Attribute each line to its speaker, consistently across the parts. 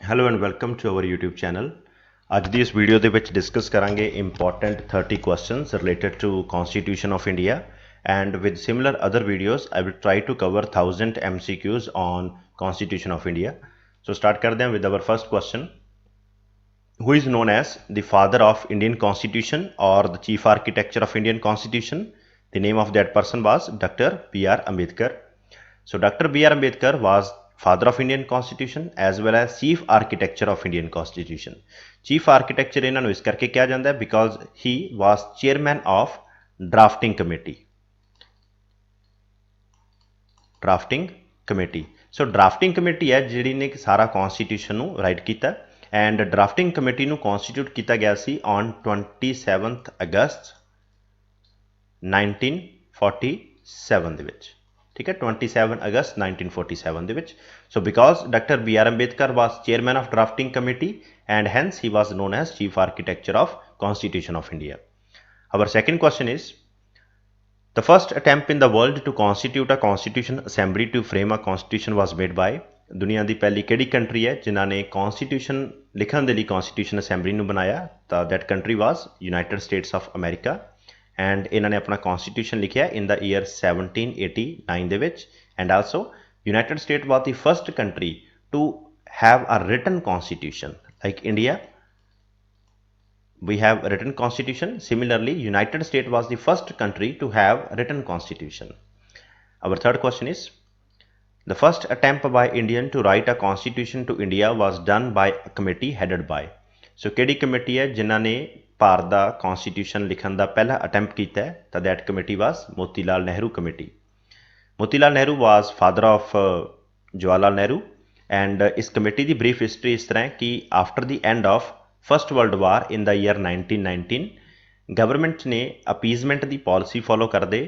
Speaker 1: Hello and welcome to our YouTube channel. ਅੱਜ ਦੀ ਇਸ ਵੀਡੀਓ ਦੇ ਵਿੱਚ ਡਿਸਕਸ ਕਰਾਂਗੇ important 30 questions related to constitution of India and with similar other videos I will try to cover 1000 MCQs on Constitution of India. So start करते हैं with our first question. Who is known as the father of Indian Constitution or the chief architecture of Indian Constitution? The name of that person was Dr. B.R. Ambedkar. So Dr. B.R. Ambedkar was father of Indian Constitution as well as chief architecture of Indian Constitution. Chief architecture इन्हां नूं इस करके कहा जाता है because he was chairman of drafting committee. Drafting committee so drafting committee है जिहड़ी ने सारा कॉन्स्टिट्यूशन नूं राइट कीता एंड ड्राफ्टिंग कमेटी नूं कॉन्स्टिट्यूट किया गया सी ऑन 27 अगस्त 1947 दे विच ठीक है 27 अगस्त 1947 दे विच so because doctor B R Ambedkar was chairman of drafting committee and hence he was known as chief architecture of constitution of India. Our second question is The first attempt in the world to constitute a constitution assembly to frame a constitution was made by दुनिया की पहली किहड़ी country है जिन्हों ने constitution लिखण दे लई constitution assembly नूं बनाया तो that country was United States of America and इन्होंने अपना कॉन्स्टिट्यूशन लिखिया इन द ईयर 1789 दे विच and also United State was the first country to have a written constitution like India. We have a written constitution. Similarly, United States was the first country to have a written constitution. Our third question is, the first attempt by Indian to write a constitution to India was done by a committee headed by. So, केड़ी committee है जिन्हां ने भारत दा constitution लिखण दा पहला attempt कीता है तो that committee was Motilal Nehru committee. Motilal Nehru was father of Jawaharlal Nehru and इस committee दी brief history इस तरह कि after the end of first world war in the year 1919 government ने अपीजमेंट की पॉलिसी फॉलो करते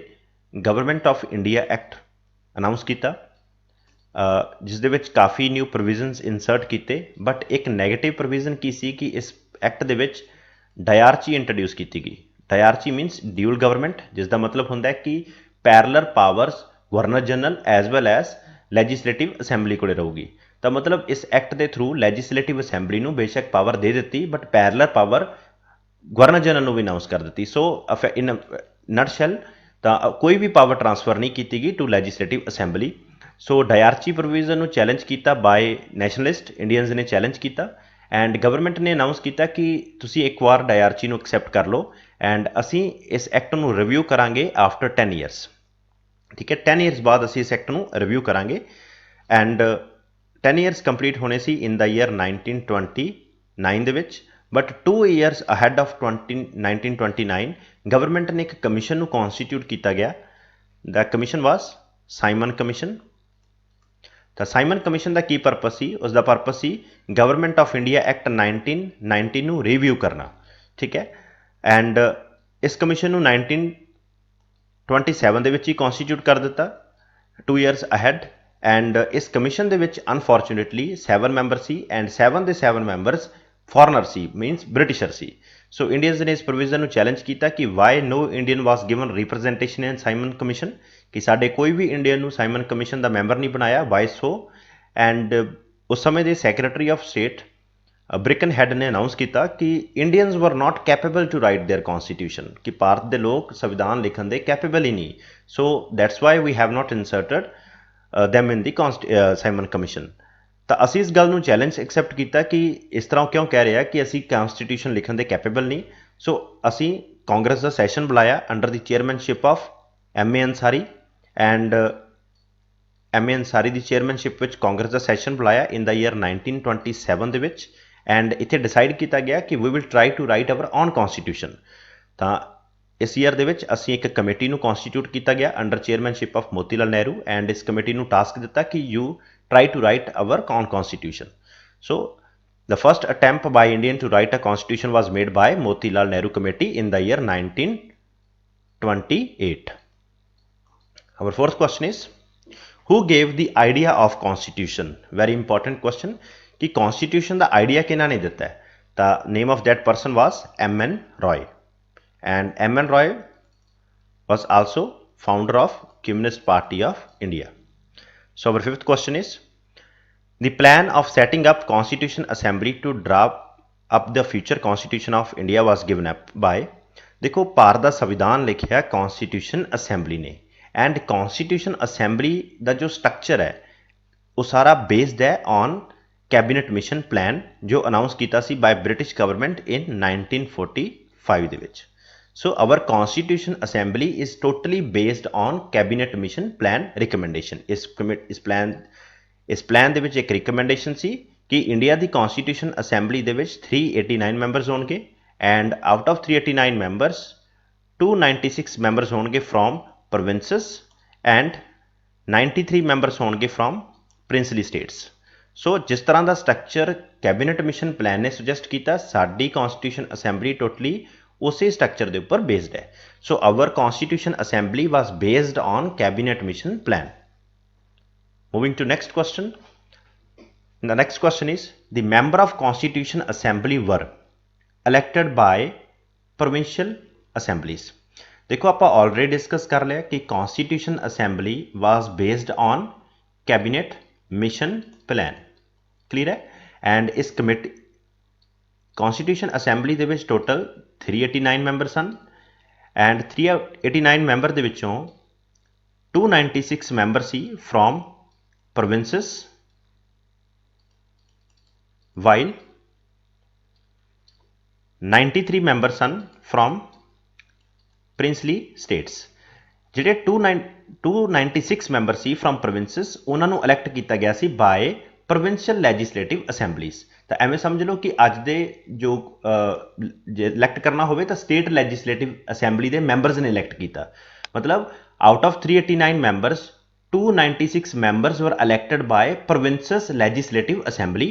Speaker 1: government of India act announce किया जिस दे विच काफ़ी न्यू प्रोविजनस इंसर्ट किए बट एक नैगेटिव प्रोविजन की सी कि इस एक्ट दे विच डायरची इंट्रोड्यूस की गई. डायरची मीनस ड्यूल गवर्नमेंट जिसका मतलब होंदा है कि parallel powers governor general as well as legislative assembly को रहूगी. तो मतलब इस एक्ट के थ्रू लैजिस्लेटिव असैंबली नूं बेशक power they the but parallel power governor general नूं भी अनाउंस कर दी. सो इन नटशैल तो कोई भी पावर ट्रांसफर नहीं की गई to legislative assembly. So डायरची provision नूं चैलेंज किया बाय नैशनलिस्ट इंडियंस ने चैलेंज किया एंड गवर्नमेंट ने अनाउंस किया कि तुसी एक बार डायरची नूं एक्सैप्ट कर लो एंड असी इस एक्ट नूं रिव्यू करांगे आफ्टर 10 ईयर्स. ठीक है 10 ईयर्स बाद असी इस एक्ट नूं रिव्यू करांगे एंड 10 ईयर्स कंप्लीट होने सी इन द ईयर 1929 दे विच but 2 years ahead of 1929 government ने एक कमीशन नूं कॉन्स्टिट्यूट किया गया. The commission was Simon commission. तो साइमन कमीशन का की परपस सी उसका परपस सी गवर्नमेंट ऑफ इंडिया एक्ट 1990 नूं रिव्यू करना. ठीक है एंड इस कमीशन नूं 1927 दे विच ही कॉन्स्टिट्यूट कर दिता 2 ईयर्स अहेड एंड इस कमीशन दे विच अनफॉर्चुनेटली 7 मैंबर सी एंड 7 दे 7 मैंबरस फॉरनर सी मीनस ब्रिटिशर सी. सो इंडियंस ने इस प्रोविजन नूं चैलेंज किया कि why no Indian was given representation in Simon commission कि साडे कोई भी इंडियन नूं साइमन कमीशन का मैंबर नहीं बनाया वाई सो. एंड उस समय के secretary of state Birkenhead ने अनाउंस किया कि Indians were not capable to write their constitution कि भारत के लोग संविधान लिखण दे कैपेबल ही नहीं. So that's why we have not inserted them in the Simon commission. तो असी इस गल नूं चैलेंज एक्सैप्ट किया कि इस तरह क्यों कह रहे हैं कि असी कॉन्स्टिट्यूशन लिखण दे कैपेबल नहीं. सो असी कांग्रेस का सैशन बुलाया under the chairmanship of M A Ansari and M A Ansari की चेयरमैनशिप विच कांग्रेस का सैशन बुलाया इन द ईयर 1927 दे विच एंड इत्थे डिसाइड किया गया कि we will try to write our own constitution. तो इस ईयर दे विच असी एक कमेटी नूं कॉन्स्टिट्यूट किया गया under chairmanship of Motilal Nehru and इस कमेटी नूं टास्क दिता कि you try to write our own constitution. So the first attempt by Indian to write a constitution was made by Motilal Nehru committee in the year 1928. Our fourth question is who gave the idea of constitution. Very important question कि constitution का idea किन्हां ने दिता है. The name of that person was M.N. Roy. And M.N. Roy was also founder of Communist Party of India. So our fifth question is The plan of setting up Constitution Assembly to draw up the future Constitution of India was given up by, देखो ਭਾਰਤ ਦਾ ਸੰਵਿਧਾਨ ਲਿਖਿਆ Constitution Assembly ਨੇ, and Constitution Assembly ਦਾ ਜੋ structure ਹੈ ਉਹ ਸਾਰਾ based ਹੈ on Cabinet Mission Plan ਜੋ announce ਕੀਤਾ ਸੀ by British government in 1945 ਦੇ ਵਿੱਚ. So our Constitution Assembly is totally based on Cabinet Mission Plan recommendation. ਇਸ ਪਲਾਨ ਦੇ ਵਿੱਚ ਇੱਕ ਰਿਕਮੈਂਡੇਸ਼ਨ ਸੀ ਕਿ ਇੰਡੀਆ ਦੀ ਕੌਨਸਟੀਟਿਊਸ਼ਨ ਅਸੈਂਬਲੀ ਦੇ ਵਿੱਚ 389 ਮੈਂਬਰਸ ਹੋਣਗੇ ਐਂਡ ਆਊਟ ਆਫ 389 ਮੈਂਬਰਸ 296 ਮੈਂਬਰਸ ਹੋਣਗੇ ਫਰੋਮ ਪ੍ਰੋਵਿੰਸਸ ਐਂਡ 93 ਮੈਂਬਰਸ ਹੋਣਗੇ ਫਰੋਮ ਪ੍ਰਿੰਸਲੀ ਸਟੇਟਸ. ਸੋ ਜਿਸ ਤਰ੍ਹਾਂ ਦਾ ਸਟਰਕਚਰ ਕੈਬਨਿਟ ਮਿਸ਼ਨ ਪਲਾਨ ਨੇ ਸੁਜੈਸਟ ਕੀਤਾ, ਸਾਡੀ ਕੌਨਸਟੀਟਿਊਸ਼ਨ ਅਸੈਂਬਲੀ ਟੋਟਲੀ ਉਸੇ ਸਟਰਕਚਰ ਦੇ ਉੱਪਰ ਬੇਸਡ ਹੈ. So our constitution assembly was based on cabinet mission plan. Moving to next question. The next question is, the member of Constitution Assembly were elected by provincial assemblies. देखो आप already discuss कर लिया कि Constitution Assembly was based on Cabinet Mission Plan. Clear है? And इस committee Constitution Assembly ਦੇ ਵਿੱਚ total 389 members ਹਨ and 389 member ਦੇ ਵਿੱਚੋਂ 296 member C from provinces while 93 members ਹਨ from princely states. ਜਿਹੜੇ 296 ਮੈਂਬਰ ਸੀ from provinces ਉਹਨਾਂ ਨੂੰ ਇਲੈਕਟ ਕੀਤਾ ਗਿਆ ਸੀ by provincial legislative assemblies. ਤਾਂ ਐਵੇਂ ਸਮਝ ਲਓ ਕਿ ਅੱਜ ਦੇ ਜੋ ਇਲੈਕਟ ਕਰਨਾ ਹੋਵੇ ਤਾਂ state legislative assembly ਦੇ ਮੈਂਬਰਸ ਨੇ ਇਲੈਕਟ ਕੀਤਾ. ਮਤਲਬ out of 389 members 296 members were elected by provinces legislative assembly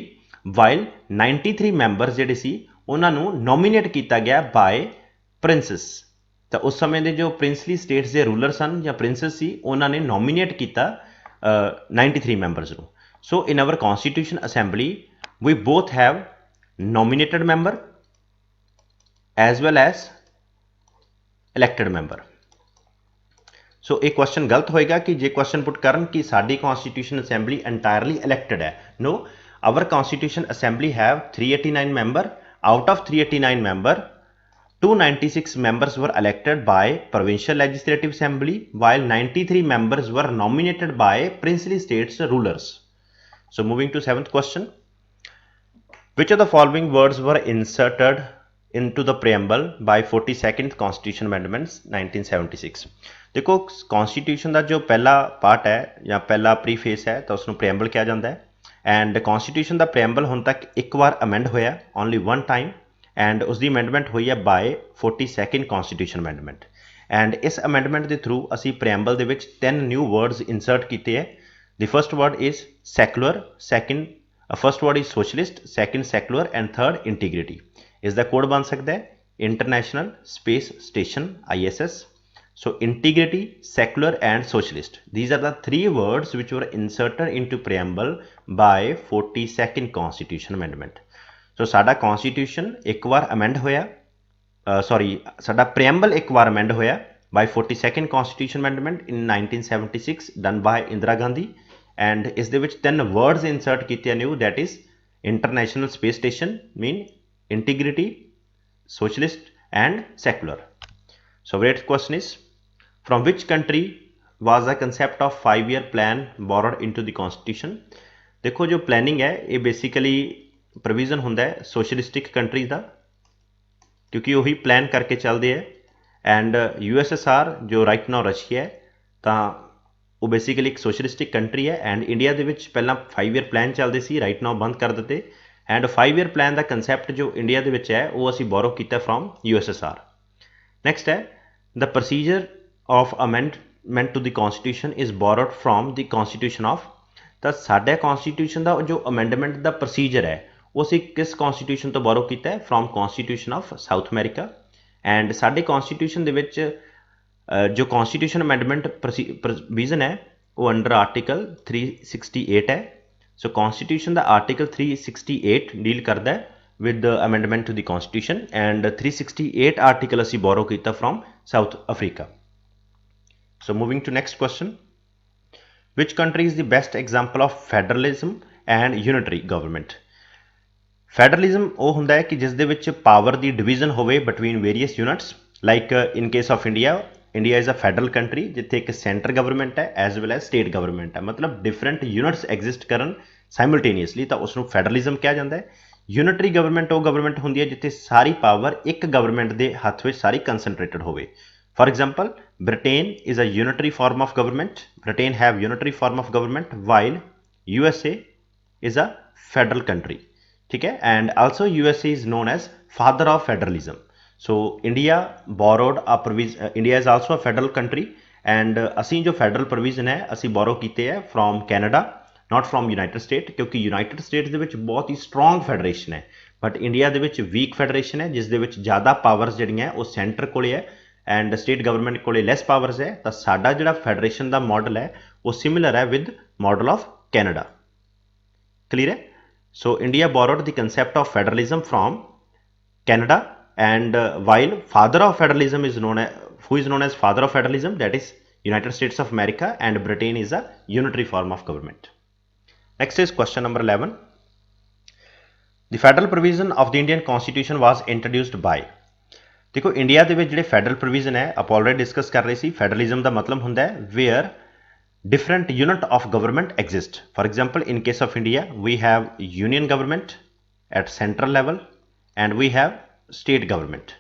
Speaker 1: while 93 members ਜਿਹੜੇ ਸੀ ਉਹਨਾਂ ਨੂੰ ਨੋਮੀਨੇਟ ਕੀਤਾ ਗਿਆ by princes. ਤਾਂ ਉਸ ਸਮੇਂ ਦੇ ਜੋ ਪ੍ਰਿੰਸਲੀ ਸਟੇਟਸ ਦੇ ਰੂਲਰ ਸਨ ਜਾਂ ਪ੍ਰਿੰਸਸ ਸੀ ਉਹਨਾਂ ਨੇ ਨੋਮੀਨੇਟ ਕੀਤਾ 93 ਮੈਂਬਰਸ ਨੂੰ. So in our constitution assembly we both have nominated member as well as elected member. ਸੋ ਇਹ ਕੁਐਸਚਨ ਗਲਤ ਹੋਏਗਾ ਕਿ ਜੇ ਕੁਐਸਚਨ ਪੁੱਟ ਕਰਨ ਕਿ ਸਾਡੀ ਕੌਨਸਟੀਟਿਊਸ਼ਨ ਅਸੈਂਬਲੀ entirely elected ਹੈ. No, our constitution assembly have 389 member. Out of 389 member 296 members were elected by provincial legislative assembly while 93 members were nominated by princely states rulers. So moving to 7th question. Which of the following words were inserted into the preamble by 42nd Constitution Amendments 1976? देखो constitution का जो पहला part है या पहला preface है तो उसको प्रेएम्बल कहा जाता है एंड कॉन्स्टिट्यूशन का प्रेएम्बल हुण तक एक बार अमेंड होया ओनली वन टाइम एंड उसकी अमेंडमेंट हुई है by 42nd constitution amendment and इस अमेंडमेंट के थ्रू असी प्रेएम्बल दे विच 10 न्यू वर्ड्स इंसर्ट किए हैं. The first word is secular, first word is socialist, second secular and third integrity. इसका कोड बन सकता है international space station ISS. So integrity, secular and socialist. These are the three words which were inserted into preamble by 42nd Constitution Amendment. So साडा Constitution एक बार amend होया, साडा preamble एक बार amend होया by 42nd Constitution Amendment in 1976 done by Indira Gandhi and इस दे विच 10 words insert कीते new, that is international space station mean integrity, socialist and secular. So our next question is, from which country was the concept of 5-year plan borrowed into the constitution? देखो जो planning है ये basically provision ਹੁੰਦਾ है socialistic countries ਦਾ क्योंकि वही plan करके चलते हैं and USSR जो right now रशिया है ਤਾਂ ਉਹ basically एक socialistic country है and India ਦੇ ਵਿੱਚ ਪਹਿਲਾਂ 5-year plan ਚੱਲਦੇ ਸੀ, right now ਬੰਦ ਕਰ ਦਿੱਤੇ and 5-year plan the concept ਜੋ India ਦੇ ਵਿੱਚ ਹੈ ਉਹ ਅਸੀਂ borrow ਕੀਤਾ from USSR. Next है the procedure of amendment to the constitution is borrowed from the constitution of. ਤਾਂ ਸਾਡੇ constitution ਦਾ ਜੋ amendment ਦਾ procedure ਹੈ ਉਹ ਅਸੀਂ ਕਿਸ constitution ਤੋਂ borrow ਕੀਤਾ ਹੈ? from constitution of South America. and ਸਾਡੇ constitution ਦੇ ਵਿੱਚ जो constitution amendment provision ਹੈ ਉਹ under article 368 ਹੈ. so constitution ਦਾ article 368 ਡੀਲ ਕਰਦਾ ਹੈ with the amendment to the constitution and 368 article ਅਸੀਂ borrow ਕੀਤਾ from South Africa. So moving to next question. Which country is the best example of federalism and unitary government. Federalism वो हुंदा है कि जिस दे विच पावर की डिवीजन होवे between various units, like in case of India, India is a federal country जिथे एक सेंटर गवर्नमेंट है as well as state government है, मतलब डिफरेंट यूनिट्स एग्जिस्ट करन साइमल्टेनियसली, तो उसनूं फैडरलिज्म कहा जाता है। यूनिटरी गवर्नमेंट वो गवर्नमेंट होंदी है जिथे सारी पावर एक गवर्नमेंट के हथ में सारी कंसनट्रेटेड होवे। For example, Britain is a unitary form of government, Britain have unitary form of government, while USA is a federal country, ठीक है। And also USA is known as father of federalism. So India borrowed a provision, India is also a federal country, and असी जो federal provision है असी borrow किए है from Canada, not from United State, क्योंकि United State के विच बहुत ही स्ट्रोंग फेडरेशन है, बट इंडिया के विच वीक फेडरेशन है जिस दे विच ज़्यादा पावर्स जिहड़ियां वो सेंटर कोले है एंड स्टेट गवर्नमेंट कोले लैस पावर्स है। तो साडा जिहड़ा फेडरेशन का मॉडल है वो सिमिलर है with model of Canada. Clear है? So India borrowed the concept of federalism from Canada, and while father of federalism is known as, who is known as father of federalism, that is United States of America, and Britain is a unitary form of government. Next is question number 11. The federal provision of the Indian Constitution was introduced by। देखो India के विच जिहड़े federal provision है आप already discuss कर रहे सी, federalism का मतलब हुंदा है where different unit of government exist. For example, in case of India, we have union government at central level and we have state government.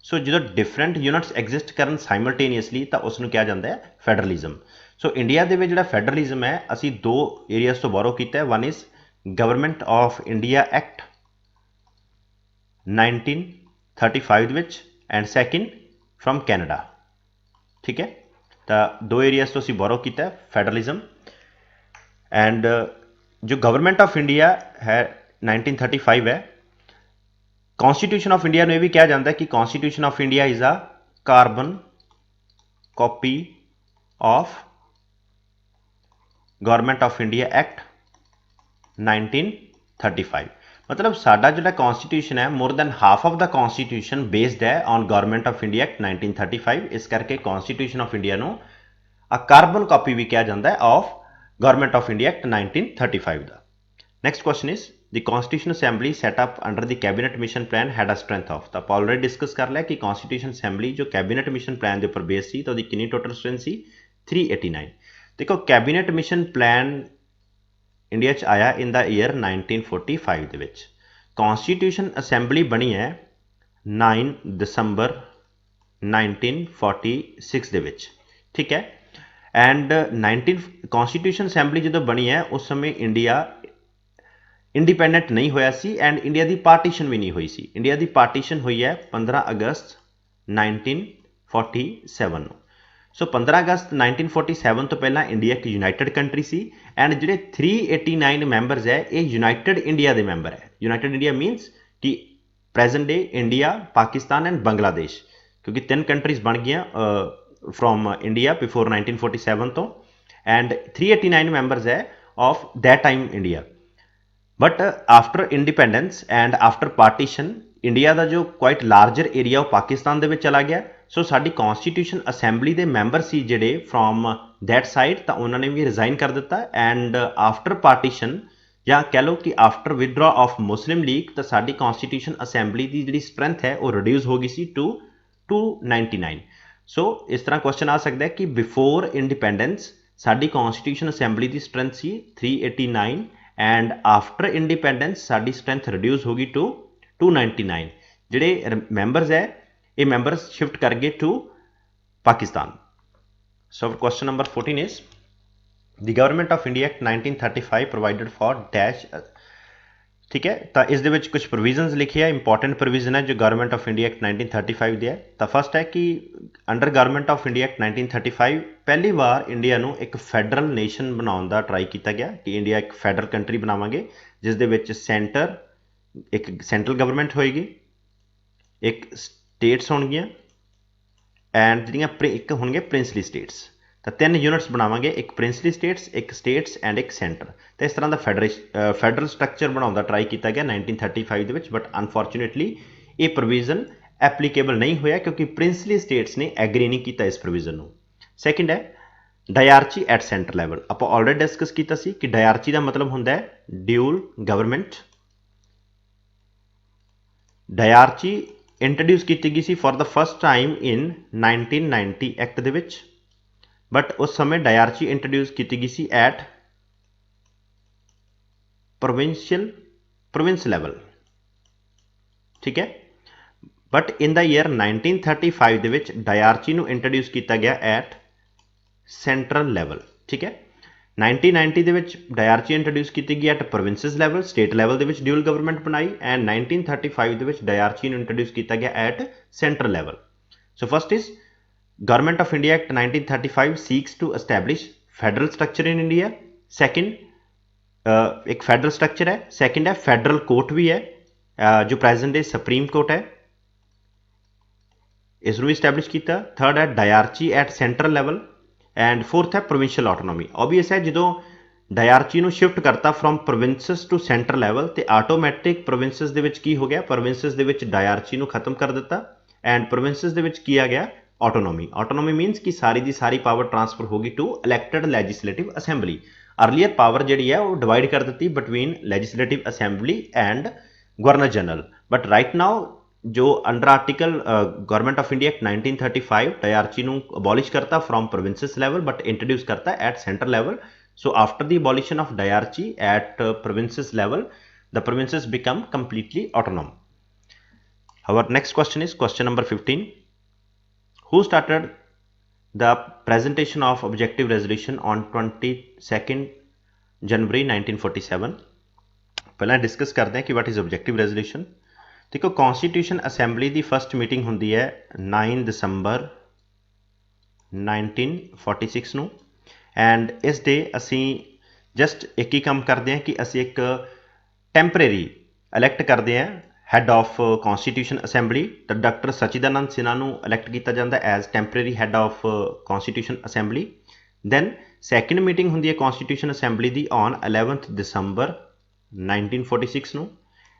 Speaker 1: So जो different units exist करन simultaneously तो उसनूं क्या जाता है federalism. So India ਦੇ ਵਿੱਚ ਜਿਹੜਾ federalism है ਅਸੀਂ दो areas ਤੋਂ borrow ਕੀਤਾ है। One is Government of India Act 1935 ਦੇ ਵਿੱਚ and second from Canada, ठीक है। तो दो एरियाज तो असी बोरो किया फैडरलिज्म। एंड जो गवर्नमेंट ऑफ इंडिया है 1935 है, कॉन्स्टिट्यूशन ऑफ इंडिया में भी कहा जाता है कि constitution of India is a carbon copy of government of India act 1935। मतलब साडा जिहड़ा कॉन्स्टिट्यूशन है more than half of the constitution based है on government of India act 1935। इस करके कॉन्स्टिट्यूशन ऑफ इंडिया नूं अ कार्बन कॉपी भी कहा जाता है of government of India act 1935 का। Next question is the constitution assembly setup under the cabinet mission plan had a strength of. तो आप ऑलरेडी डिस्कस कर लिया कि कॉन्स्टिट्यूशन असैंबली जो कैबिनेट मिशन प्लान के उपर बेस सी तो उसकी कितनी टोटल स्ट्रेंथ सी 389। देखो कैबिनेट मिशन प्लान इंडिया च आया इन द ईयर 1945 ਦੇ ਵਿੱਚ। कॉन्स्टिट्यूशन असैंबली बनी है 9 ਦਸੰਬਰ 1946 ਦੇ ਵਿੱਚ, ठीक है। एंड 19 कॉन्स्टिट्यूशन असैंबली जो बनी है उस समय इंडिया इंडिपेंडेंट नहीं होया सी एंड इंडिया की पार्टीशन भी नहीं हुई सी। इंडिया की पार्टीशन हुई है 15 अगस्त 1947। सो 15 अगस्त 1947 तो पहला इंडिया एक यूनाइटेड कंट्री सी एंड जिहड़े 389 मैंबरस है ये यूनाइटेड इंडिया के मैंबर है। यूनाइटेड इंडिया मीनस कि present day India, Pakistan and Bangladesh, क्योंकि 3 कंट्रीज बन गई फ्रॉम इंडिया बिफोर 1947 तो, एंड 389 मैंबरस है of that time India. But after independence and after partition India का जो क्वाइट लार्जर एरिया वो पाकिस्तान दे विच चला गया। सो साडी कॉन्स्टिट्यूशन असैंबली के मैंबर सी जिहड़े फ्रॉम दैट साइड तो उन्होंने भी रिजाइन कर दिता एंड आफ्टर पार्टीशन या कह लो कि after withdraw of Muslim league तो साडी कॉन्स्टिट्यूशन असैंबली की जिहड़ी स्ट्रेंथ है वो रिड्यूस हो गई सी टू 299। सो इस तरह क्वेश्चन आ सकता है कि बिफोर इंडिपेंडेंस साडी कॉन्स्टिट्यूशन असैंबली की स्ट्रेंथ सी 389 एंड आफ्टर इंडिपेंडेंस साडी स्ट्रेंथ रिड्यूस होगी टू 299। जिहड़े मैंबरस है ये मैंबर्स शिफ्ट कर गए to Pakistan. So question number 14 is the government of India act 1935 provided for dash, ठीक है। तो इस दे विच कुछ प्रोविजनस लिखे है, इंपॉर्टेंट प्रोविजन है जो गवर्नमेंट ऑफ इंडिया एक्ट 1935 दे है। तो फर्स्ट है कि under government of India act 1935 पहली बार इंडिया नूं एक फैडरल नेशन बनाने का ट्राई किया गया कि इंडिया एक फैडरल कंट्री बनावांगे जिस दे विच सेंटर एक सेंट्रल गवर्नमेंट होएगी, एक स्टेट्स होणगियां एंड जिहड़ियां एक होणगे प्रिंसली स्टेट्स। तो 3 यूनिट्स बनावांगे, एक प्रिंसली स्टेट्स, एक स्टेट्स एंड एक सेंटर। तो इस तरह का फैडरल स्ट्रक्चर बनाने का ट्राई किया गया 1935 दे विच, बट अनफॉर्चुनेटली ये प्रोविजन एप्लीकेबल नहीं होया क्योंकि प्रिंसली स्टेट्स ने एग्री नहीं किया इस प्रोविजन को। सैकेंड है डायरची एट सेंटर लैवल आप ऑलरेडी डिस्कस किया सी कि डायरची का मतलब होंगे ड्यूल गवर्नमेंट। डायरची इंट्रोड्यूस की गई सी for the first time in 1990 act दे विच, बट उस समय डायरची इंट्रोड्यूस की गई सी एट प्रोविंस लैवल, ठीक है। बट इन द ईयर 1935 दे विच डायरची नूं इंट्रोड्यूस किया गया एट सेंट्रल लैवल, ठीक है। 1990 ਦੇ ਵਿੱਚ ਡਾਇਰਚੀ ਇੰਟਰੋਡਿਊਸ ਕੀਤੀ ਗਈ at provinces level, state level ਦੇ ਵਿੱਚ ਡਿਊਲ ਗਵਰਨਮੈਂਟ ਬਣਾਈ, ਐਂਡ 1935 ਦੇ ਵਿੱਚ ਡਾਇਰਚੀ ਨੂੰ ਇੰਟਰੋਡਿਊਸ ਕੀਤਾ ਗਿਆ at central level. So first is government of India act 1935 seeks to establish federal structure in India. Second एक फैडरल स्ट्रक्चर है। सेकंड है फैडरल कोर्ट भी है, जो प्रेजेंट डे सुप्रीम कोर्ट है, इसनूं भी एस्टैब्लिश किया। थर्ड है dyarchy at central level, and fourth है प्रोविंशियल ऑटोनॉमी। ऑबवियस है जो डायरची ਨੂੰ शिफ्ट करता from provinces to central level तो आटोमैटिक प्रोविंसिस ਦੇ ਵਿੱਚ ਕੀ ਹੋ ਗਿਆ, प्रोविंसिस ਦੇ ਵਿੱਚ डायरची ਨੂੰ खत्म कर दिता एंड प्रोविंसिस ਦੇ ਵਿੱਚ ਕੀ आ गया, ऑटोनॉमी। ऑटोनॉमी मीनस कि सारी की सारी पावर ट्रांसफर होगी to elected legislative assembly. Earlier power जी है वो डिवाइड कर दी between legislative assembly and governor general, but right now जो under article government of India act 1935 dyarchy नूं अबॉलिश करता from provinces level but introduce करता at central level. So after the abolition of dyarchy at provinces level the provinces become completely autonomous. Our next question is question number 15. Who started the presentation of objective resolution on 22nd January 1947? पहले discuss करते हैं कि what is objective resolution. देखो constitution assembly की first meeting होंगी है 9 दिसंबर 1946 ਨੂੰ, एंड इस डे असी जस्ट एक ही काम करते हैं कि असी एक टैंपरेरी इलैक्ट करते हैं हैड ऑफ कॉन्स्टिट्यूशन असैंबली। तो डॉक्टर सचिदानंद सिन्हा ਨੂੰ इलैक्ट किया जाता as temporary head of constitution assembly. Then second meeting होंगी है कॉन्स्टिट्यूशन असैंबली की ऑन 11 दिसंबर 1946 ਨੂੰ,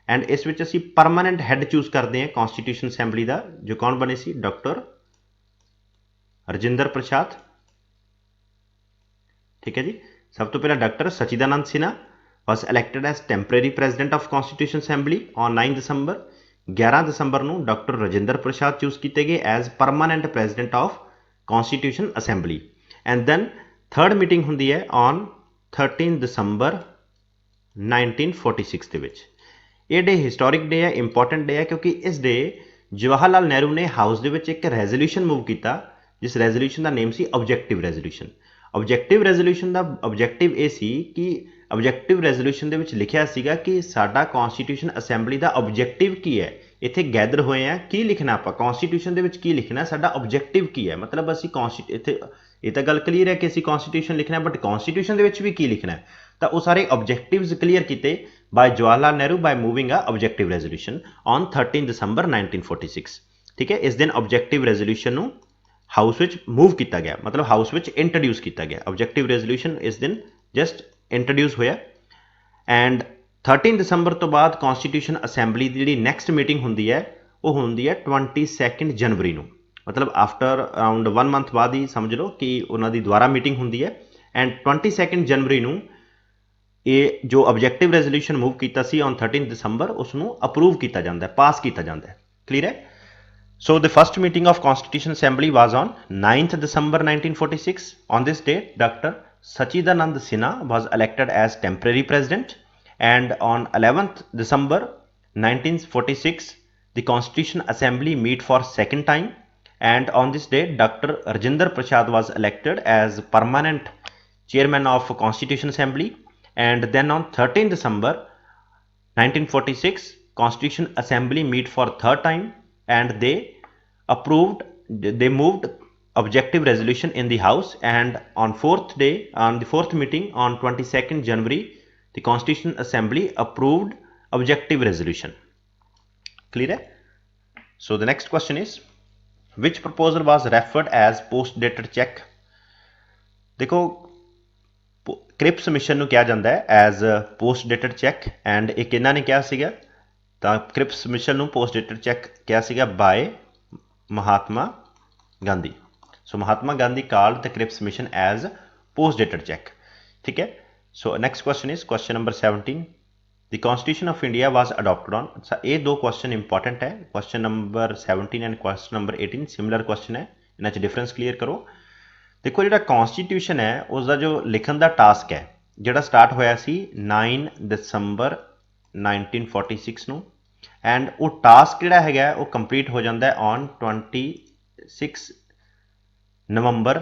Speaker 1: एंड इस विच असी परमानेंट हैड चूज करते हैं कॉन्स्टिट्यूशन असैंबली का, जो कौन बने सी, डॉक्टर राजेंद्र प्रसाद, ठीक है जी। सब तो पहला doctor Sachidanand Sinha was elected as temporary president of constitution assembly on 9 दिसंबर। 11 दिसंबर ਨੂੰ डॉक्टर राजेंद्र प्रसाद चूज किए गए as permanent president of constitution assembly, and then third meeting होंगी है on 13 दिसंबर 1946 ਦੇ ਵਿੱਚ। ਇਹ ਡੇ ਹਿਸਟੋਰਿਕ ਡੇ ਹੈ, इंपॉर्टेंट डे है, क्योंकि इस डे जवाहर लाल नेहरू ने हाउस ਦੇ ਵਿੱਚ एक रेजोल्यूशन मूव किया, जिस रेजोल्यूशन का नेम सी ऑब्जेक्टिव रेजोल्यूशन। ऑब्जेक्टिव रेजोल्यूशन का ऑब्जेक्टिव ये सी कि ऑब्जेक्टिव रेजोल्यूशन के लिखा सीगा कि साडा कॉन्स्टिट्यूशन असैंबली का ऑब्जेक्टिव की है। इत्थे गैदर होए हैं की लिखना, आप कॉन्स्टिट्यूशन के की लिखना, साडा ऑब्जेक्टिव की है, मतलब असी इत्थे ये तो गल क्लीयर है कि असी कॉन्स्टिट्यूशन लिखना, बट कॉन्स्टिट्यूशन के भी की लिखना है। तो वो सारे ऑब्जेक्टिव्स क्लीयर किए by Jawahar Lal Nehru by moving a objective resolution on 13 December 1946, ठीक है। इस दिन ऑब्जेक्टिव रेजोल्यूशन को हाउस विच मूव किया गया, मतलब हाउस विच इंट्रोड्यूस किया गया। ऑब्जेक्टिव रेजोल्यूशन इस दिन जस्ट इंट्रोड्यूस होया, एंड 13 दिसंबर तो बाद कॉन्स्टिट्यूशन असैंबली की जी नैक्सट मीटिंग होंगी है वो होंगी है 22 जनवरी को, मतलब आफ्टर अराउंड 1 मंथ बाद ही समझ लो कि उन्होंने दोबारा मीटिंग होंगी है। एंड 22 जनवरी को ये जो ऑब्जेक्टिव रेजोल्यूशन मूव किया ऑन 13 दिसंबर उसनों अप्रूव किया जाता है, पास किया जाता है, क्लीयर है। So the first meeting of Constitution Assembly was on 9th December 1946. On this date, Dr. Sachidanand Sinha was elected as temporary president, and on 11th December 1946, the Constitution Assembly meet for second time, and on this date, Dr. Rajendra Prasad was elected as permanent chairman of Constitution Assembly, and then on 13 December 1946, Constitution Assembly meet for third time, and they moved objective resolution in the house, and on the fourth meeting on 22nd January the Constitution Assembly approved objective resolution, clear hai? So the next question is, which proposal was referred as post dated check? देखो Cripps mission ਨੂੰ ਕਿਹਾ ਜਾਂਦਾ ਹੈ as post dated check, and ਇਹ ਕਿਹਨਾਂ ਨੇ ਕਿਹਾ ਸੀਗਾ, ਤਾਂ क्रिप्स मिशन ਨੂੰ post dated check ਕਿਹਾ ਸੀਗਾ by Mahatma Gandhi. So Mahatma Gandhi called the Cripps mission as post dated check, ठीक है। So next question is question number 17, the constitution of India was adopted on. ये दो क्वेश्चन इंपॉर्टेंट है, question number 17 and question number 18 similar question है, इन्हां च difference clear करो। देखो जो कॉन्स्टिट्यूशन है उसका जो लिखण का टास्क है जोड़ा स्टार्ट होया सी 9 दिसंबर 1946 नूं, एंड वो टास्क जोड़ा है वो कंप्लीट हो जाता है ऑन 26 नवंबर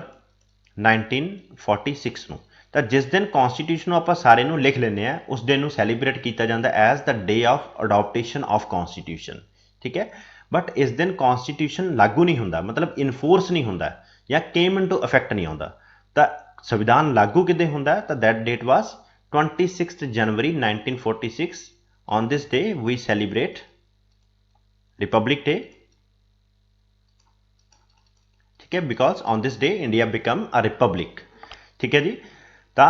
Speaker 1: 1946 नूं। तो जिस दिन कॉन्स्टिट्यूशन आप सारे नूं लिख लेने हैं उस दिन नूं सैलीब्रेट किया जाता है as the day of adoption of constitution, ठीक है। बट इस दिन कॉन्स्टिट्यूशन लागू नहीं होंदा, मतलब इनफोर्स नहीं होंदा या केम इनटू इफैक्ट नहीं आता। तो संविधान लागू किदे होंदा है, तो that date was 26 January 1946। On this day we celebrate republic day, ठीक है, because on this day India become a republic, ठीक है जी। तो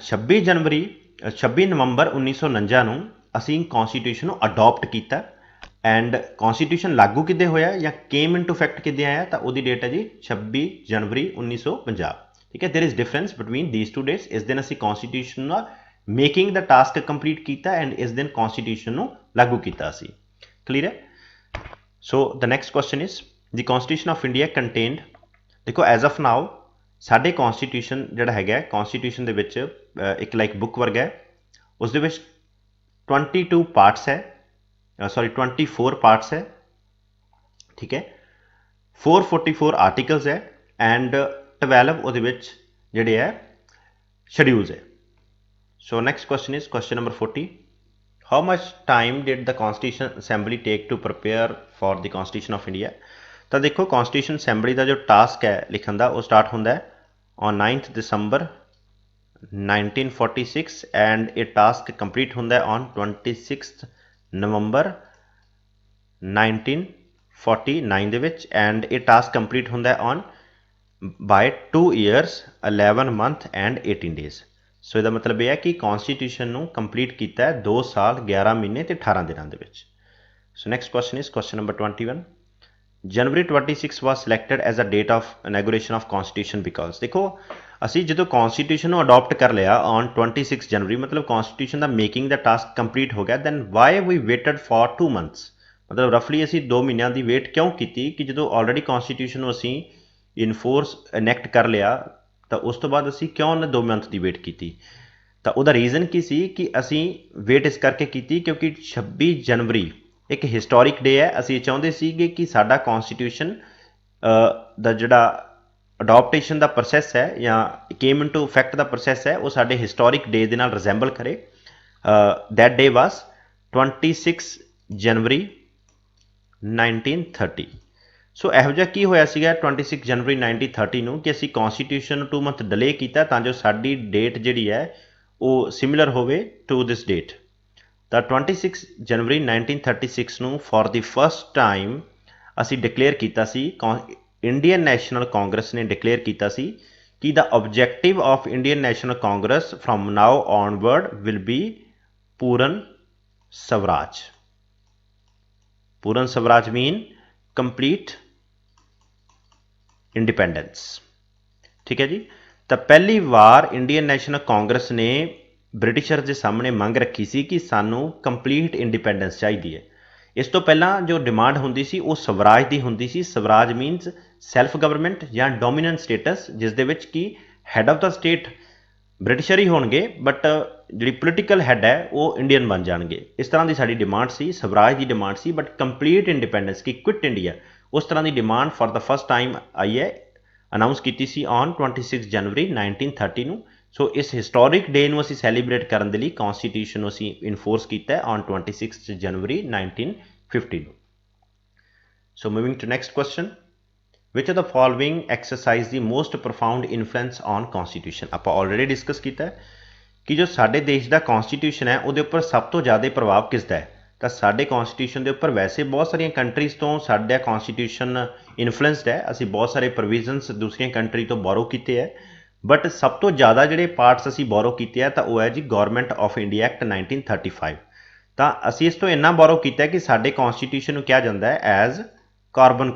Speaker 1: 26 नवंबर 1949 ਨੂੰ ਅਸੀਂ कॉन्स्टिट्यूशन अडॉप्ट किया एंड कॉन्स्टिट्यूशन लागू किदे होया या केम इनटू इफैक्ट किदे आया, तो उसकी डेट है जी 26 जनवरी 1950, ठीक है। There is difference between these two dates. इस दिन ਅਸੀਂ constitution making the task complete किया एंड इस दिन कॉन्स्टिट्यूशन लागू किया सी, क्लीयर है। So the next question is the constitution of India contained, देखो एज ऑफ नाउ साढ़े कॉन्स्टिट्यूशन जोड़ा है कॉन्स्टिट्यूशन के एक लाइक बुक वर्ग है, उस 22 पार्ट्स है, सॉरी 24 पार्ट्स है, ठीक है। 444 आर्टिकल्स है एंड 12 वो जोड़े है शेड्यूल्स है। So next question is question number 40, how much time did the constitution assembly take to prepare for the constitution of India. तो देखो कॉन्स्टिट्यूशन असैंबली का जो टास्क है लिखन का वो स्टार्ट होंदा है ऑन 9 दिसंबर 1946 एंड ये टास्क कंप्लीट होंदा है ऑन 26 नवंबर 1949 दे विच एंड ये टास्क कंप्लीट होंदा है on by 2 years 11 month and 18 days. So इसका मतलब यह है कि कॉन्स्टिट्यूशन को कंप्लीट किया है 2 साल 11 महीने ते 18 दिनों के विच। So next question is question number 21, January 26 was selected as a date of inauguration of constitution because देखो असी जो कॉन्स्टिट्यूशन अडॉप्ट कर लिया ऑन 26 जनवरी, मतलब कॉन्स्टिट्यूशन का मेकिंग का टास्क कंप्लीट हो गया, then why we waited for 2 months, मतलब रफली असी 2 महीनों की वेट क्यों की कि जो ऑलरेडी कॉन्स्टिट्यूशन असी इनफोर्स इनैक्ट कर लिया तो उस तो बाद असी क्यों 2 मंथ की वेट की। तो उसका रीजन की सी कि असी वेट इस करके की क्योंकि 26 जनवरी एक हिस्टोरिक डे है, असी चाहते थे कि साडा कॉन्स्टिट्यूशन दा जिहड़ा अडॉप्टेशन का प्रोसैस है या केम इनटू इफैक्ट का प्रोसैस है वो साडे हिस्टोरिक डे दे नाल रिजेंबल करे। दैट डे वाज 26 जनवरी 1930। सो इहो जिहा की होया सीगा 26 जनवरी 1930 नूं कि असी कॉन्स्टिट्यूशन 2 मंथ डिले किया तां जो साडी डेट जिहड़ी है वो सिमिलर होवे टू दिस डेट। तो 26 जनवरी 1936 ਨੂੰ फॉर द फर्स्ट टाइम असी डिक्लेयर किया सी, इंडियन नैशनल कांग्रेस ने डिक्लेयर किया सी कि the objective of Indian national Congress from now onward will be पूर्ण स्वराज। पूर्ण स्वराज मीन कंप्लीट इंडिपेंडेंस, ठीक है जी। तो पहली बार इंडियन नैशनल कांग्रेस ने ब्रिटिशर के सामने मंग रखी सी कि सानू कंप्लीट इंडिपेंडेंस चाहिए है। इस तो पहला जो डिमांड होंदी सी वो स्वराज की होंदी सी। स्वराज मीनस सैल्फ गवर्नमेंट या डोमीनेंट स्टेटस, जिस दे विच कि head of the state Britisher ही होणगे बट जी पोलिटिकल हैड है वो इंडियन बन जाएंगे। इस तरह की साड़ी डिमांड सी, स्वराज की डिमांड सी, बट कंप्लीट इंडिपेंडेंस की क्विट इंडिया उस तरह की demand for the first time आई है, अनाउंस की सी ऑन 26 जनवरी 1930 ਨੂੰ। सो इस हिस्टोरिक डे ਨੂੰ ਅਸੀਂ सैलीब्रेट करने के लिए कॉन्स्टिट्यूशन ਨੂੰ ਅਸੀਂ इनफोर्स किया ऑन 26 जनवरी 1950 ਨੂੰ। So moving to next question, which of the following exercise the most profound influence on constitution. आप ऑलरेडी डिस्कस किया कि जो साडे देश का कॉन्स्टिट्यूशन है वो उपर सब तो ज़्यादा प्रभाव किसका है, तो साडे कॉन्स्टिट्यूशन के उपर वैसे बहुत सारिया कंट्रीज़ तो साडा कॉन्स्टिट्यूशन इन्फ्लुएंसड है, असी बहुत सारे प्रोविजनस दूसरिया कंट्री तो बोरो किए है, बट सब तो ज़्यादा जोड़े पार्ट्स असी बोरो किए है तो वह है जी गवर्नमेंट ऑफ इंडिया एक्ट 1935। तो असी इस तो इन्ना बोरो किया कि साडे कॉन्स्टिट्यूशन कहा जाता है as carbon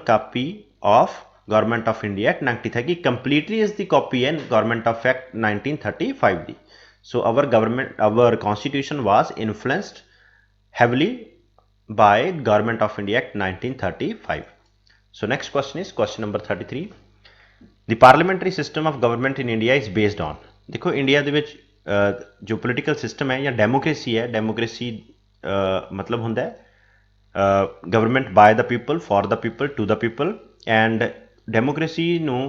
Speaker 1: copy of government of India act 1930 की कंप्लीटली इज द कॉपी है गवर्नमेंट ऑफ एक्ट 1935 दी. So our constitution was influenced heavily by Government of India Act 1935. So next question is question number 33. The parliamentary system of government in India is based on. देखो India ਦੇ ਵਿੱਚ जो political system है या democracy है, democracy मतलब होंगे government by the people, for the people, to the people. And democracy ਨੂੰ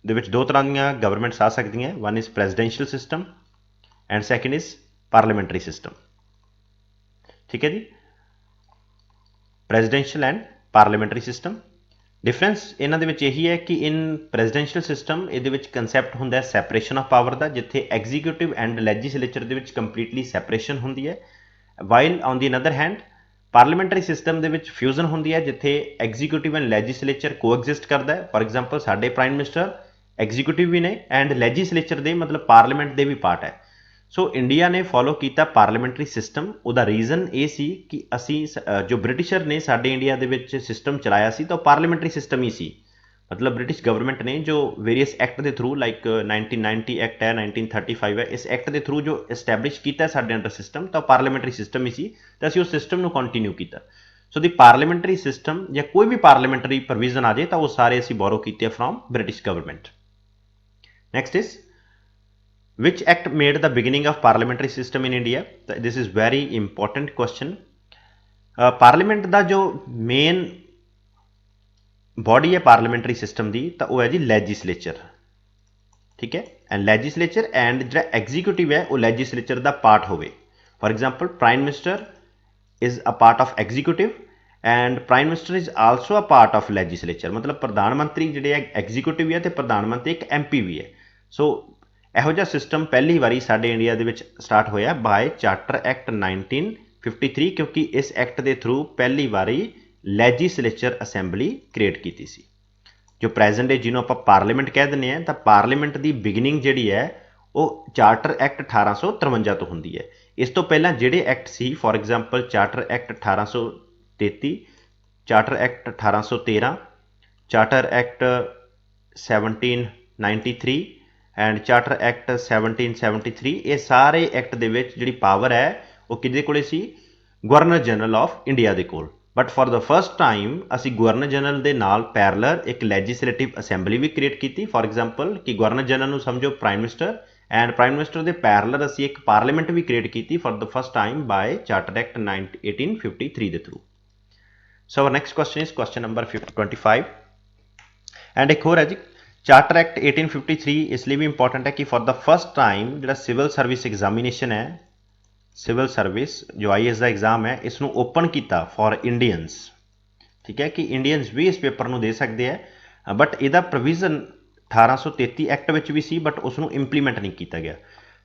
Speaker 1: ਦੇ ਵਿੱਚ ਦੋ ਤਰ੍ਹਾਂ ਦੀਆਂ ਗਵਰਨਮੈਂਟਸ ਆ ਸਕਦੀਆਂ. One is presidential system and second is parliamentary system. ठीक है जी, presidential and parliamentary system. Difference इन्हां दे विच यही है कि इन प्रेजिडेंशियल सिस्टम इहदे विच कंसैप्ट हुंदा है सैपरेशन ऑफ पावर का, जिथे एग्जीक्यूटिव एंड लैजिसलेचर दे विच कंप्लीटली सैपरेशन हुंदी है. While on the another hand parliamentary system दे विच फ्यूजन हुंदी है, जिथे एग्जीक्यूटिव एंड लैजिसलेचर कोएग्जिस्ट करता है. फॉर एग्जाम्पल साडे प्राइम मिनिस्टर एग्जीक्यूटिव भी ने एंड लैजिसलेचर दे मतलब पार्लीमेंट दे भी पार्ट है. सो इंडिया ने फॉलो किया पार्लीमेंटरी सिस्टम. उहदा रीजन ये सी कि असी जो ब्रिटिशर ने साडे इंडिया दे विच सिस्टम चलाया सी तो पार्लीमेंटरी सिस्टम ही सी. मतलब ब्रिटिश गवर्नमेंट ने जो वेरीअस एक्ट के थ्रू लाइक 1990 एक्ट है, 1935 है, इस एक्ट के थ्रू जो एस्टैबलिश किया साडे अंडर सिस्टम तो पार्लीमेंटरी सिस्टम ही सी. तो असी उस सिस्टम को कंटिन्यू किया. सो दी पार्लीमेंटरी सिस्टम या कोई भी पार्लीमेंटरी प्रोविजन आ जाए तो वो सारे असी बोरो किए from British government. Next is Which act made the beginning of parliamentary system in India? This is very important question. Parliament का जो main body है parliamentary system दी तो वो है जी legislature. ठीक है, and legislature and जो executive है वो legislature का part होवे. For example, prime minister is a part of executive and prime minister is also a part of legislature. मतलब प्रधानमंत्री जिहड़े executive है ते प्रधानमंत्री एक MP भी है. So ਇਹੋ ਜਿਹਾ ਸਿਸਟਮ ਪਹਿਲੀ ਵਾਰੀ ਸਾਡੇ ਇੰਡੀਆ ਦੇ ਵਿੱਚ ਸਟਾਰਟ ਹੋਇਆ ਬਾय ਚਾਰਟਰ ਐਕਟ 1953, ਕਿਉਂਕਿ ਇਸ ਐਕਟ ਦੇ ਥਰੂ ਪਹਿਲੀ ਵਾਰੀ ਲੈਜਿਸਲੇਚਰ ਅਸੈਂਬਲੀ ਕ੍ਰੀਏਟ ਕੀਤੀ ਸੀ. ਜੋ ਪ੍ਰੈਜ਼ੈਂਟ ਡੇ ਜਿਹਨੂੰ ਆਪਾਂ ਪਾਰਲੀਮੈਂਟ ਕਹਿ ਦਿੰਦੇ ਆ, ਤਾਂ ਪਾਰਲੀਮੈਂਟ ਦੀ ਬਿਗਨਿੰਗ ਜਿਹੜੀ ਹੈ ਉਹ ਚਾਰਟਰ ਐਕਟ 1853 ਤੋਂ ਹੁੰਦੀ ਹੈ. ਇਸ ਤੋਂ ਪਹਿਲਾਂ ਜਿਹੜੇ act C, for example charter act 1833, charter act 1813, charter act 1793 and charter act 1773, ये सारे एक्ट दे विच जिहड़ी पावर है वो किहदे कोले सी? गवर्नर जनरल ऑफ इंडिया दे कोल. But for the first time असी गवर्नर जनरल दे नाल पैरलर एक लैजिसलेटिव असैंबली भी क्रिएट की. फॉर एग्जाम्पल कि गवर्नर जनरल नूं समझो prime minister and prime minister दे पैरलर असी एक पार्लीमेंट भी क्रिएट की for the first time by charter act 1853 दे through. So our next question is question number 25 and एक होर है जी चार्टर एक्ट 1853 इसलिए भी इंपॉर्टेंट है कि फॉर द फर्स्ट टाइम जो सिविल सर्विस एग्जामिनेशन है, सिविल सर्विस जो IAS का एग्जाम है, इसनों ओपन किया फॉर इंडियंस. ठीक है कि इंडियंस भी इस पेपर को दे सकते हैं. बट इसका प्रोविजन 1833 एक्ट में भी सी, बट उसनों इंप्लीमेंट नहीं किया गया.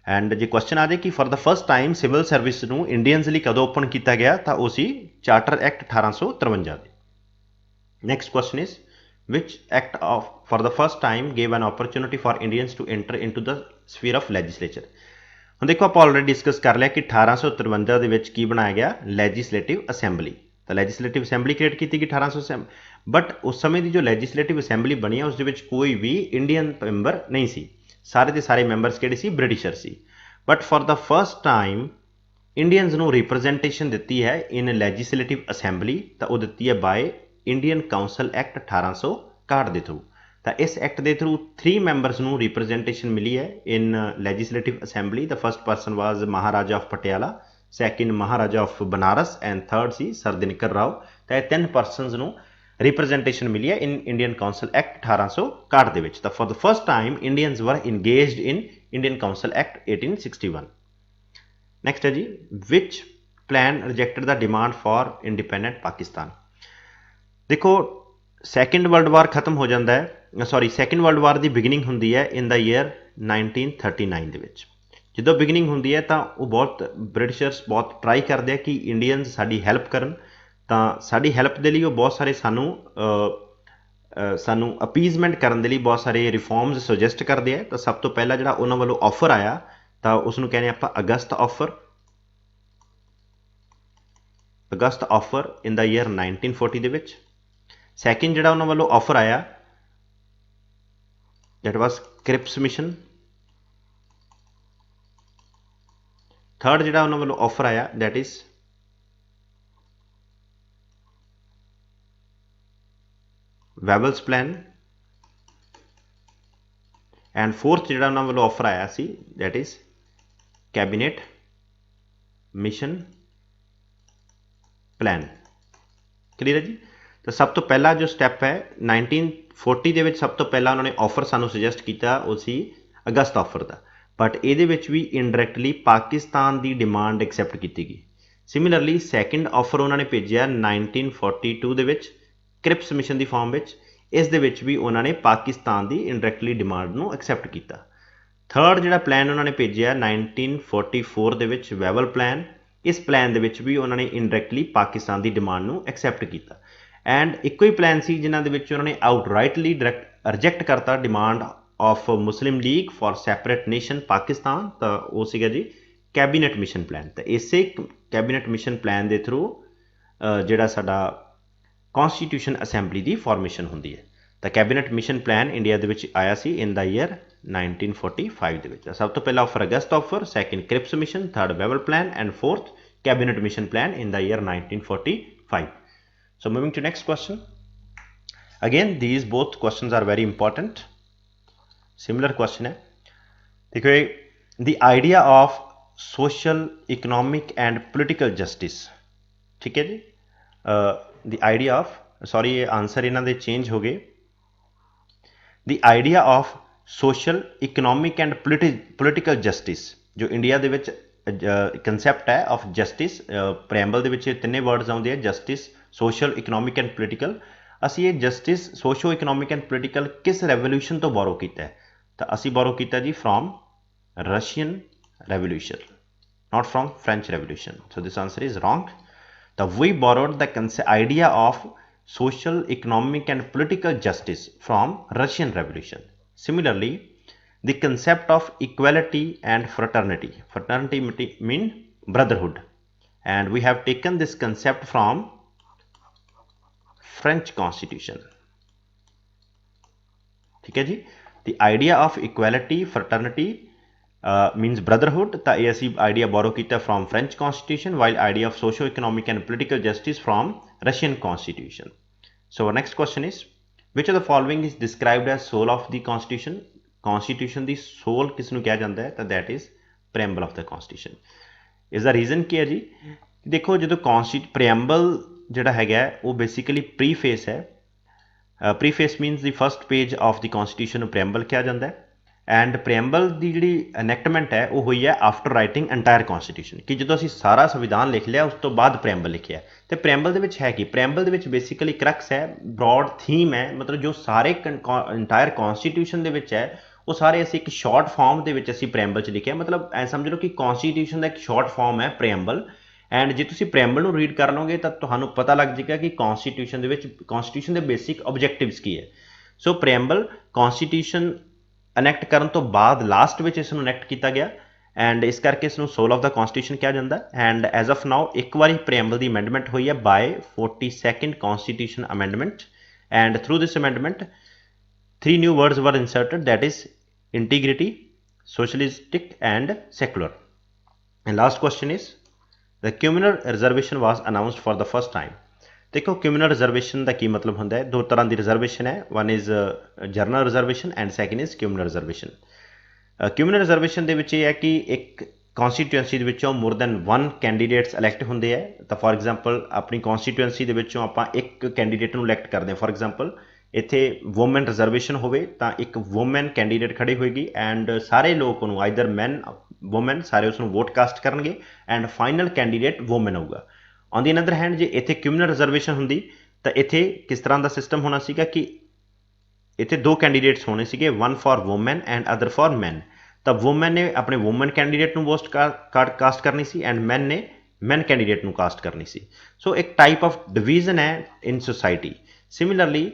Speaker 1: एंड जो क्वेश्चन आ जाए कि for the first time civil service नूं इंडियंस लिए कदों ओपन किया गया, तो वो सी charter act 1853. Next question is which act of for the first time gave an opportunity for Indians to enter into the sphere of legislature. ਹੁਣ ਦੇਖੋ ਆਪਾਂ ਆਲਰੇਡੀ ਡਿਸਕਸ ਕਰ ਲਿਆ ਕਿ 1853 ਦੇ ਵਿੱਚ ਕੀ ਬਣਾਇਆ ਗਿਆ? Legislative assembly. ਤਾਂ ਲੈਜਿਸਲੇਟਿਵ ਅਸੈਂਬਲੀ ਕ੍ਰੀਏਟ ਕੀਤੀ ਗਈ 1800, ਬਟ ਉਸ ਸਮੇਂ ਦੀ ਜੋ ਲੈਜਿਸਲੇਟਿਵ ਅਸੈਂਬਲੀ ਬਣੀ ਹੈ ਉਸ ਦੇ ਵਿੱਚ ਕੋਈ ਵੀ ਇੰਡੀਅਨ ਮੈਂਬਰ ਨਹੀਂ ਸੀ. ਸਾਰੇ ਦੇ ਸਾਰੇ ਮੈਂਬਰਸ ਕਿਹੜੇ ਸੀ? ਬ੍ਰਿਟਿਸ਼ਰ ਸੀ. But for the first time Indians ਨੂੰ ਰਿਪਰੈਜ਼ੈਂਟੇਸ਼ਨ ਦਿੱਤੀ ਹੈ ਇਨ ਲੈਜਿਸਲੇਟਿਵ ਅਸੈਂਬਲੀ, ਤਾਂ ਉਹ ਦਿੱਤੀ ਹੈ ਬਾਏ इंडियन काउंसल एक्ट 1861 के थ्रू. तो इस एक्ट के थ्रू 3 मैंबरस नूं रिप्रजेंटेशन मिली है in legislative assembly. The first person was Maharaja of Patiala, second Maharaja of Banaras and third सी सर दिनकर राव. तो 3 परसनस नूं रिप्रजेंटेशन मिली है इन इंडियन काउंसल एक्ट 1861 के विच. तो for the first time Indians were engaged in Indian council act 1861. Next है जी which plan rejected the demand for independent Pakistan. देखो सैकेंड वर्ल्ड वार खत्म हो जाता है, सॉरी सैकेंड वर्ल्ड वार की बिगिनिंग होंदी है इन द ईयर 1939 ਦੇ ਵਿੱਚ. ਜਦੋਂ ਬਿਗਨਿੰਗ ਹੁੰਦੀ ਹੈ ਤਾਂ ਉਹ ਬਹੁਤ ਬ੍ਰਿਟਿਸ਼ਰਸ ਬਹੁਤ ਟਰਾਈ ਕਰਦੇ ਆ ਕਿ ਇੰਡੀਅਨਸ ਸਾਡੀ ਹੈਲਪ ਕਰਨ. ਤਾਂ ਸਾਡੀ ਹੈਲਪ ਦੇ ਲਈ ਉਹ ਬਹੁਤ ਸਾਰੇ ਸਾਨੂੰ ਅਪੀਜ਼ਮੈਂਟ ਕਰਨ ਦੇ ਲਈ ਬਹੁਤ ਸਾਰੇ ਰਿਫਾਰਮਸ ਸੁਜੈਸਟ ਕਰਦੇ ਆ. ਤਾਂ ਸਭ ਤੋਂ ਪਹਿਲਾਂ ਜਿਹੜਾ ਉਹਨਾਂ ਵੱਲੋਂ ਆਫਰ ਆਇਆ ਤਾਂ ਉਸ ਨੂੰ ਕਹਿੰਦੇ ਆਪਾਂ August offer. August offer in the year 1940 ਦੇ ਵਿੱਚ. ਸੈਕਿੰਡ ਜਿਹੜਾ ਉਹਨਾਂ ਵੱਲੋਂ ਆਫਰ ਆਇਆ that was Cripps mission. Third जिहड़ा उन्होंने वालों ऑफर आया that is Wavell's plan and fourth जिहड़ा उन्होंने वालों ऑफर आया सी that is cabinet mission plan. Clear है जी। तो सब तो पहला जो स्टैप है 1940 ਦੇ ਵਿੱਚ सब तो पहला उन्होंने ऑफर सानू सुजैसट किया वो सी अगस्त ऑफर का, बट ये भी इनडायरैक्टली पाकिस्तान की डिमांड एक्सैप्ट की गई। सिमिलरली सैकेंड ऑफर उन्होंने भेजा 1942 ਦੇ ਵਿੱਚ क्रिप्स मिशन की फॉर्म में, इस दे विच भी उन्होंने पाकिस्तान की इनडायरैक्टली डिमांड को एक्सैप्ट किया। थर्ड जिहड़ा प्लान उन्होंने भेजा 1944 ਦੇ ਵਿੱਚ वेबल प्लान, इस प्लान दे विच भी उन्होंने इनडायरैक्टली पाकिस्तान की डिमांड को एक्सैप्ट किया। एंड एक ही प्लान सी जिन्हां दे विच उन्होंने आउटराइटली डायरैक्ट रिजैक्ट करता demand of Muslim league for separate nation Pakistan, तो वो सीगा जी कैबिनेट मिशन प्लान। तो इसे कैबिनेट मिशन प्लान के थ्रू जिहड़ा साडा कॉन्स्टिट्यूशन असैंबली की फॉर्मेशन होंदी है। तो कैबिनेट मिशन प्लान इंडिया दे विच आया सी इन द ईयर 1945 दे विच। सब तो पहला offer August offer, second Cripps mission, third Wavell plan and fourth cabinet mission plan in the year 1945। So moving to next question. Again these both questions are very important. Similar question है, देखो the idea of social, economic and political justice, ठीक है जी। the idea of, sorry ये answer इन्हां दे change हो गए। the idea of social, economic and political justice जो India दे विच कंसैप्ट है ऑफ जस्टिस, प्रैम्बल दे विच तिन्ने वर्ड्स आउंदे हैं, justice, social, economic and political. असी ये justice, socio economic and political किस रेवोल्यूशन तो बोरो किया है? तो असी बोरो किया जी from Russian revolution, not from French revolution. So this answer is wrong. तो we borrowed the idea of social, economic and political justice from Russian revolution. Similarly the concept of equality and fraternity, fraternity mean brotherhood, and we have taken this concept from French constitution, ठीक है जी। the idea of equality, fraternity means brotherhood, तो ये असी idea बोरो किया from French constitution, while idea of socio-economic and political justice from Russian constitution. So next question is, which of the following is described as soul of the constitution? Constitution की soul किसनों कहा जाता है? तो that is preamble of the constitution. इसका reason क्या है जी? देखो जो प्रैम्बल जोड़ा है वो बेसिकली प्री फेस है। Pre face मीनस the first page of the constitution preamble कहा जाता है, एंड प्रैम्बल की जी एनैक्टमेंट है वो हुई है आफ्टर राइटिंग एंटायर कॉन्स्टिट्यूशन, कि जो असी सारा संविधान लिख लिया उस तो बाद प्रैम्बल लिखिया। तो प्रैम्बल के है कि प्रैम्बल के बेसिकली क्रक्स है, ब्रॉड थीम है, मतलब जो सारे एंटायर कॉन्स्टिट्यूशन के है वो सारे असी एक शॉर्ट फॉर्म के असी प्रैम्बल च लिखे, मतलब ऐ समझ लो कि कॉन्स्टिट्यूशन का एक शॉर्ट फॉर्म है प्रैम्बल। एंड जो तुम प्रैम्बल को रीड कर लोगे तो तुम्हें पता लग जाएगा कि कॉन्स्टिट्यूशन के बेसिक ऑब्जेक्टिव्स की है। सो प्रैम्बल कॉन्स्टिट्यूशन अनैक्ट करन तो बाद लास्ट में इसनों अनैक्ट किया गया, एंड इस करके इसनों सोल ऑफ द कॉन्स्टिट्यूशन कहा जाता है। एंड एज ऑफ नाउ एक बार प्रैम्बल की अमेंडमेंट हुई है by 42nd constitution amendment, and through this amendment 3 new words were inserted, that is integrity, socialistic and secular. And last question is, the communal reservation was announced for the first time. देखो communal reservation का की मतलब होता है, दो तरह की reservation है, one is general reservation and second is communal reservation. communal reservation ਦੇ ਵਿੱਚ ਇਹ ਹੈ कि एक कॉन्स्टिट्यूएंसी ਦੇ ਵਿੱਚੋਂ मोर दैन 1 कैंਡੀਡੇਟਸ ਇਲੈਕਟ ਹੁੰਦੇ ਹੈ। ਤਾਂ ਫॉर एग्जांपल अपनी कॉन्स्टिट्यूएंसी ਦੇ ਵਿੱਚੋਂ ਆਪਾਂ ਇੱਕ कैंਡੀਡੇਟ ਨੂੰ ਇਲੈਕਟ ਕਰਦੇ ਹਾਂ। फॉर एग्जांपल इत्थे वोमेन रिजर्वेशन होवे तो एक वोमेन कैंਡੀਡੇਟ खड़ी होएगी, एंड सारे लोग उन्होंने आइदर मैन वोमेन सारे उसनों वोट कास्ट करेंगे, एंड फाइनल कैंਡੀਡੇਟ वोमेन होगा। ऑन दी अनदर हैंड जे इत्थे क्यूमनल रिजर्वेशन होंदी तो इत्थे किस तरह का सिस्टम होना सीगा कि इत्थे 2 कैंਡੀਡੇਟਸ होने सीगे, one for women and other for man. तो वोमेन ने अपने वोमेन कैंਡੀਡੇਟ ਨੂੰ वोट कास्ट करनी सी, एंड मैन ने मैन कैंਡੀਡੇਟ ਨੂੰ कास्ट करनी सी। सो एक टाइप ऑफ डिवीजन है in society. Similarly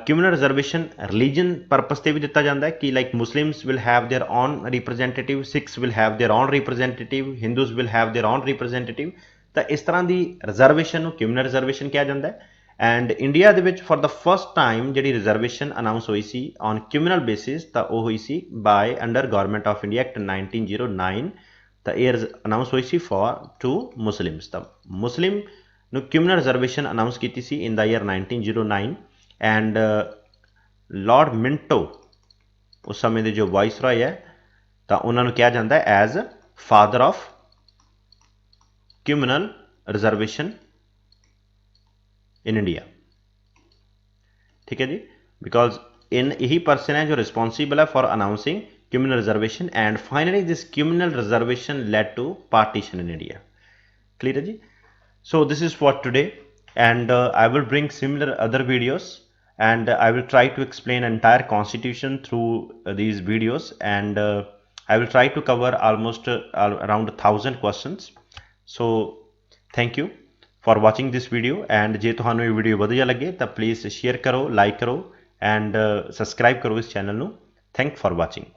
Speaker 1: communal reservation religion purpose से भी दिता जाता है कि like Muslims will have their own representative, Sikhs will have their own representative, Hindus will have their own representative। तो इस तरह की रिजर्वेशन communal reservation कहा जाता है। एंड इंडिया दे विच फॉर द फर्स्ट टाइम जिहड़ी रिजर्वेशन अनाउंस हुई सी ऑन क्रिमिनल बेसिस तो वो हुई सी by under government of India act 1909 तो ये अनाउंस हुई सी फॉर टू मुस्लिम्स तो मुस्लिम ਨੂੰ क्रिमिनल रिजर्वेशन अनाउंस की सी in the year 1909 and lord Minto उस समय के जो वाइसरॉय है तो उन्होंने कहा जाता है as father of criminal reservation in India. ठीक है जी, बिकॉज इन यही पर्सन है जो रिस्पॉन्सिबल है for announcing criminal reservation and finally this criminal reservation led to partition in India. Clear है जी। So this is for today, and I will bring similar other videos, and I will try to explain entire constitution through these videos, and I will try to cover almost around 1000 questions. So thank you for watching this video, and जे तुहानू ये video वधिया लगे तो please share करो, like करो, and subscribe करो इस channel नू। Thank for watching।